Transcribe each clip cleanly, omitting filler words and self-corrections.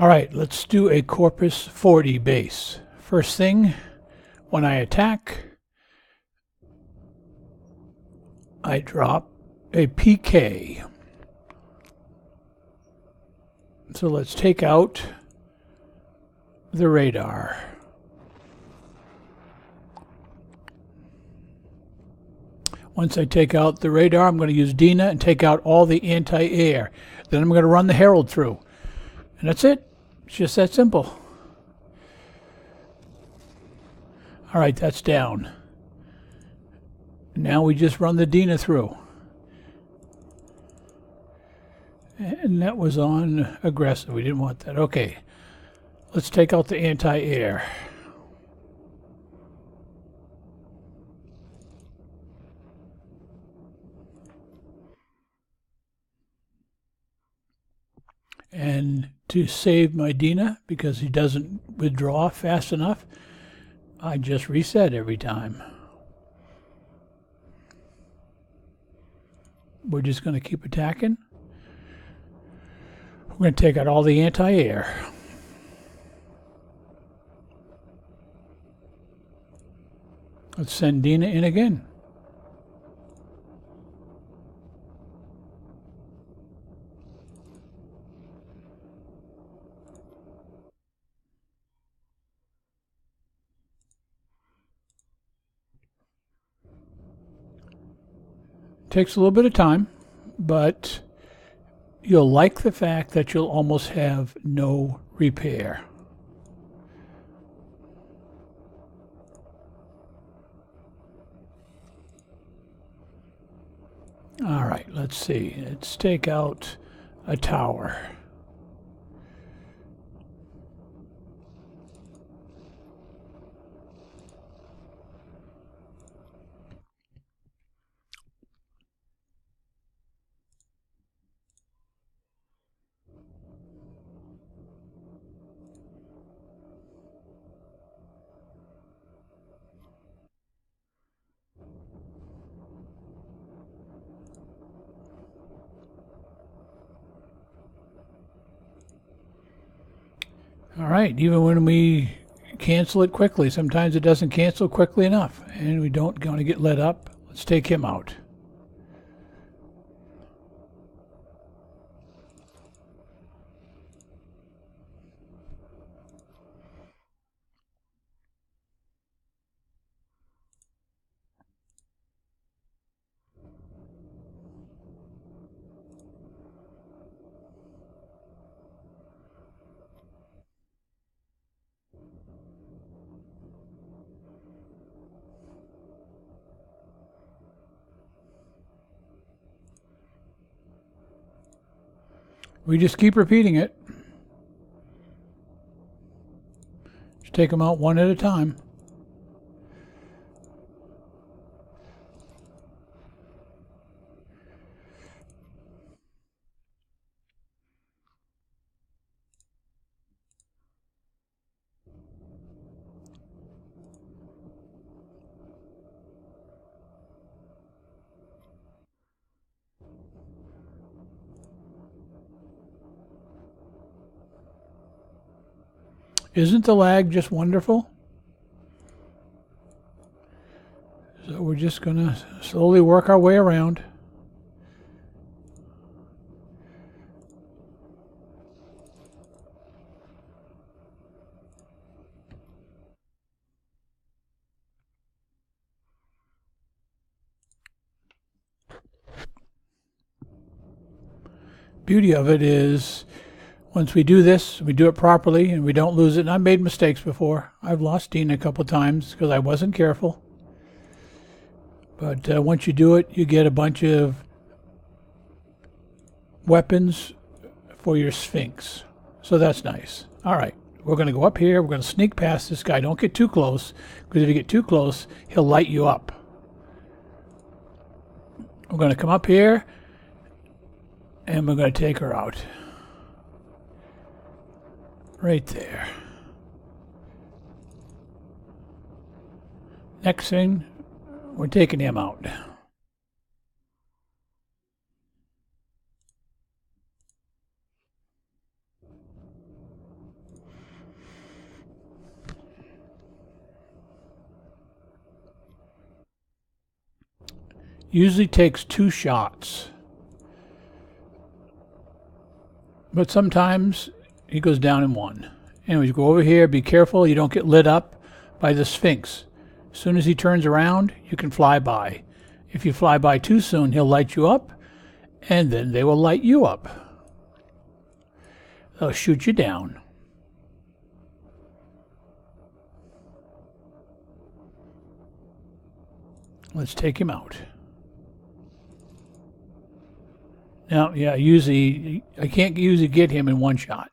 Alright, let's do a Corpus 40 base. First thing, when I attack, I drop a PK. So let's take out the radar. Once I take out the radar, I'm going to use Dina and take out all the anti-air. Then I'm going to run the Herald through. And that's it. It's just that simple. Alright, that's down. Now we just run the Dina through. And that was on aggressive. We didn't want that. Okay. Let's take out the anti-air. And to save my Dina, because he doesn't withdraw fast enough, I just reset every time. We're just going to keep attacking. We're going to take out all the anti-air. Let's send Dina in again. Takes a little bit of time, but you'll like the fact that you'll almost have no repair. All right, let's see. Let's take out a tower. All right, even when we cancel it quickly, sometimes it doesn't cancel quickly enough, and we don't want to get let up. Let's take him out. We just keep repeating it. Just take them out one at a time. Isn't the lag just wonderful? So we're just going to slowly work our way around. Beauty of it is, once we do this, we do it properly and we don't lose it. And I've made mistakes before. I've lost Dina a couple times because I wasn't careful. But once you do it, you get a bunch of weapons for your Sphinx. So that's nice. All right, we're going to go up here. We're going to sneak past this guy. Don't get too close, because if you get too close, he'll light you up. We're going to come up here, and we're going to take her out. Right there. Next thing, we're taking him out. Usually takes 2 shots. But sometimes he goes down in 1. Anyways, go over here. Be careful you don't get lit up by the Sphinx. As soon as he turns around, you can fly by. If you fly by too soon, he'll light you up, and then they will light you up. They'll shoot you down. Let's take him out. Now, yeah, usually I can't usually get him in 1 shot.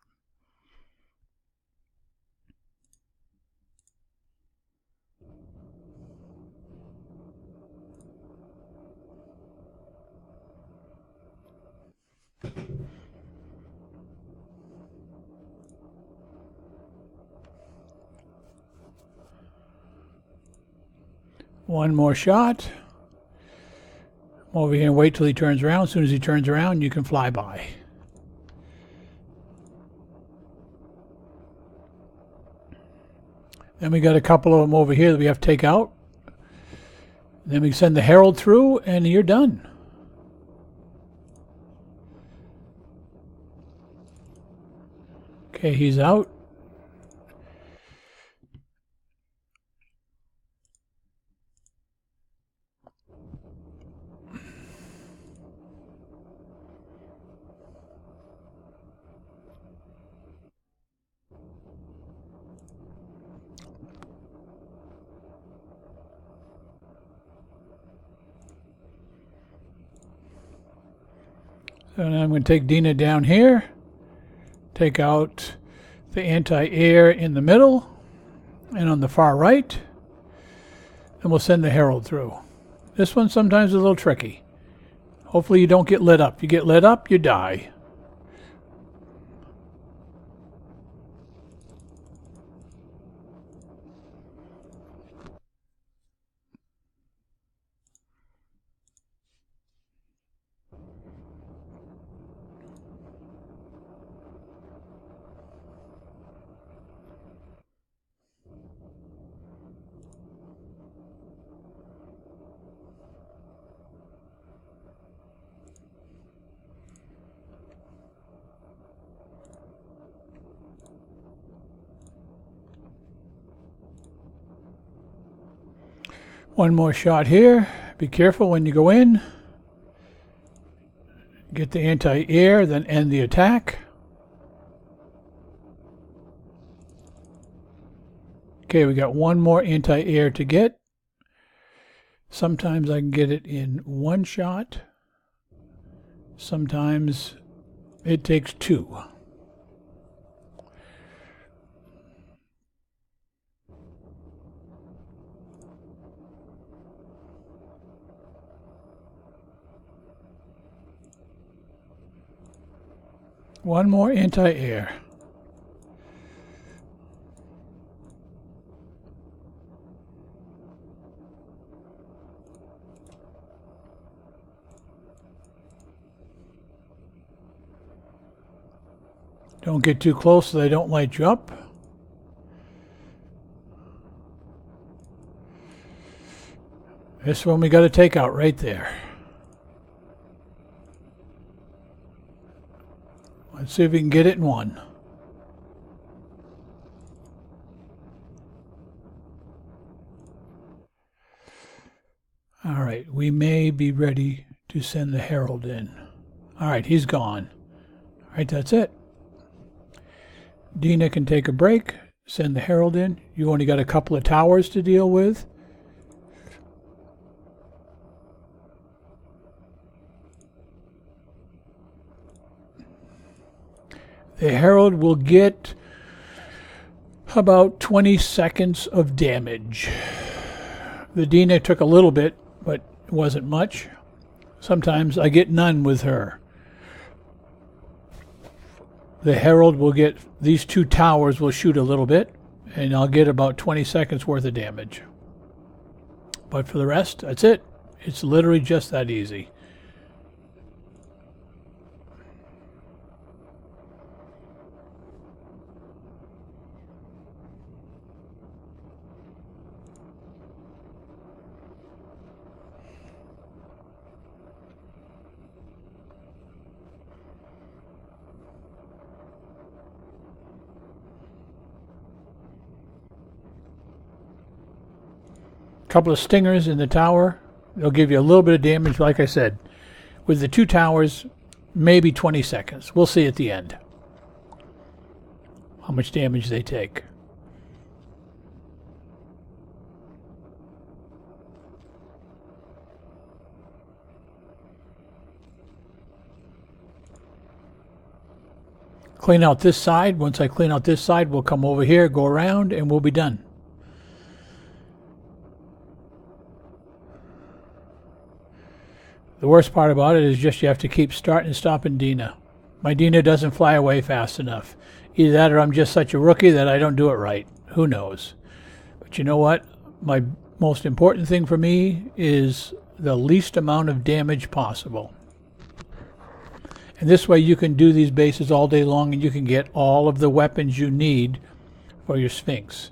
One more shot. Over here and wait till he turns around. As soon as he turns around, you can fly by. Then we got a couple of them over here that we have to take out. Then we send the herald through, and you're done. Okay, he's out. So now I'm going to take Dina down here, take out the anti-air in the middle and on the far right, and we'll send the herald through. This one sometimes is a little tricky. Hopefully you don't get lit up. If you get lit up, you die. One more shot here. Be careful when you go in. Get the anti-air, then end the attack. Okay, we got one more anti-air to get. Sometimes I can get it in 1 shot. Sometimes it takes 2. One more anti-air. Don't get too close so they don't light you up. This one we got to take out right there. Let's see if we can get it in 1. All right, we may be ready to send the herald in. All right, he's gone. All right, that's it. Dina can take a break, send the herald in. You only got a couple of towers to deal with. The herald will get about 20 seconds of damage. The Dina took a little bit, but it wasn't much. Sometimes I get none with her. The herald will get, these 2 towers will shoot a little bit, and I'll get about 20 seconds worth of damage. But for the rest, that's it. It's literally just that easy. couple of stingers in the tower. They'll give you a little bit of damage, like I said. With the 2 towers, maybe 20 seconds. We'll see at the end how much damage they take. Clean out this side. Once I clean out this side, we'll come over here, go around, and we'll be done. The worst part about it is just you have to keep starting and stopping Dina. My Dina doesn't fly away fast enough. Either that or I'm just such a rookie that I don't do it right. Who knows? But you know what? My most important thing for me is the least amount of damage possible. And this way you can do these bases all day long and you can get all of the weapons you need for your Sphinx.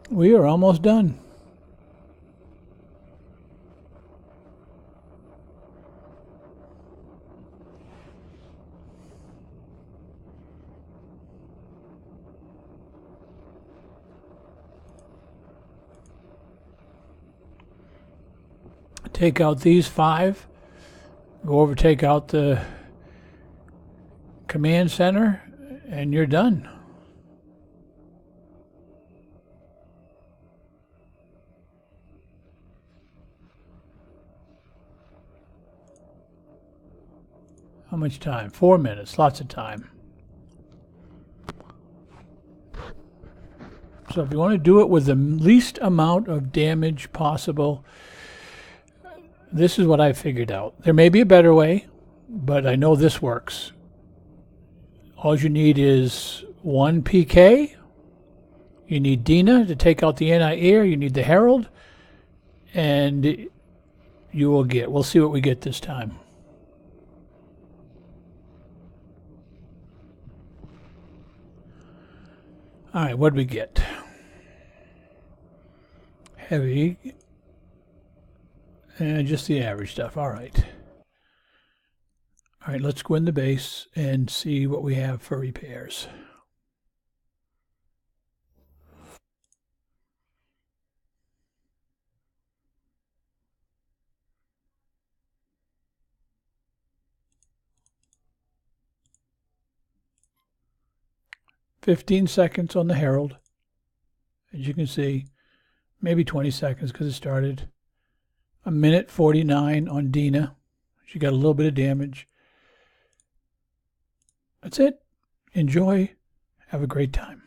We are almost done. Take out these 5. Go over, take out the command center, and you're done. How much time? 4 minutes. Lots of time. So if you want to do it with the least amount of damage possible, this is what I figured out. There may be a better way, but I know this works. All you need is 1 PK. You need Dina to take out the anti-air. You need the Herald. And you will get. We'll see what we get this time. All right, what did we get? Heavy. And just the average stuff. All right. All right, let's go in the base and see what we have for repairs. "15 seconds on the Herald. As you can see, maybe 20 seconds because it started. 1:49 on Dina. She got a little bit of damage. That's it. Enjoy. Have a great time.